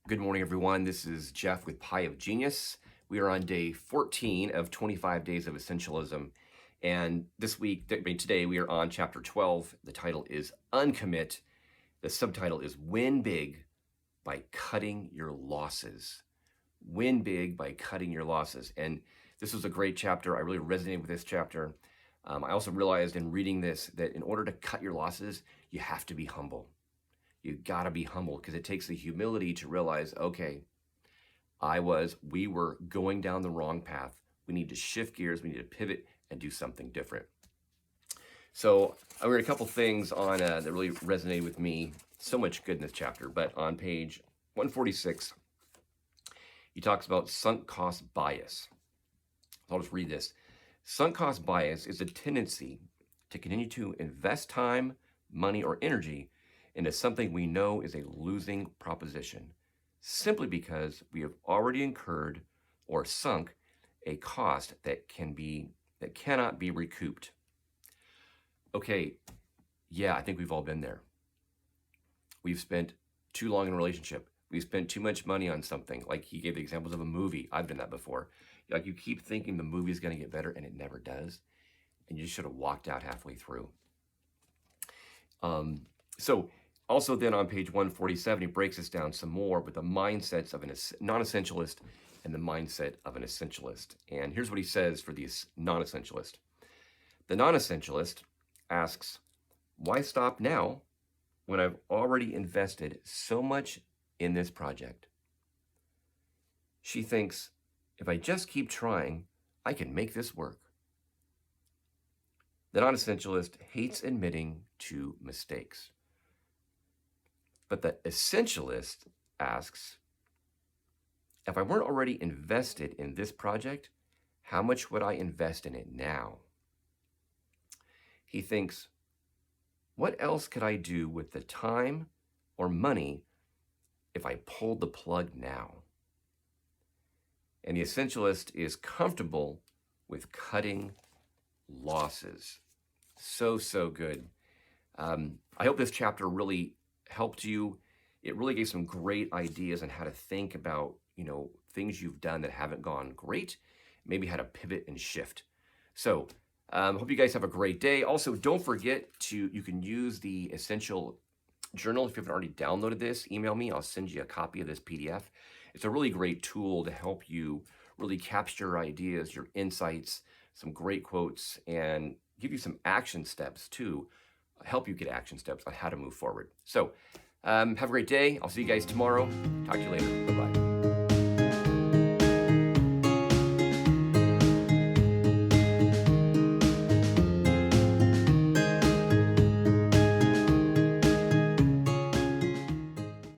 Good morning, everyone. This is Jeff with Pie of Genius. We are on day 14 of 25 Days of Essentialism. And this week, today, we are on chapter 12. The title is Uncommit. The subtitle is Win Big by Cutting Your Losses. Win big by cutting your losses. And this was a great chapter. I really resonated with this chapter. I also realized in reading this that in order to cut your losses, you have to be humble. You got to be humble because it takes the humility to realize, okay, we were going down the wrong path. We need to shift gears. We need to pivot and do something different. So I read a couple things on that really resonated with me. So much good in this chapter. But on page 146, he talks about sunk cost bias. I'll just read this. Sunk cost bias is a tendency to continue to invest time, money, or energy into something we know is a losing proposition, simply because we have already incurred or sunk a cost that cannot be recouped. Okay, yeah, I think we've all been there. We've spent too long in a relationship. We've spent too much money on something. Like he gave the examples of a movie. I've done that before. Like you keep thinking the movie is going to get better and it never does. And you should have walked out halfway through. So also then on page 147, he breaks this down some more with the mindsets of a non-essentialist and the mindset of an essentialist. And here's what he says for the non-essentialist. The non-essentialist asks, why stop now when I've already invested so much in this project? She thinks, if I just keep trying, I can make this work. The non-essentialist hates admitting to mistakes. But the essentialist asks, if I weren't already invested in this project, how much would I invest in it now? He thinks, what else could I do with the time or money if I pulled the plug now? And the essentialist is comfortable with cutting losses. So good. I hope this chapter really helped you. It really gave some great ideas on how to think about, things you've done that haven't gone great, maybe how to pivot and shift. So hope you guys have a great day. Also, don't forget you can use the Essential Journal. If you haven't already downloaded this, email me. I'll send you a copy of this PDF. It's a really great tool to help you really capture your ideas, your insights, some great quotes, and give you some action steps too, help you get action steps on how to move forward. So have a great day. I'll see you guys tomorrow. Talk to you later. Bye-bye.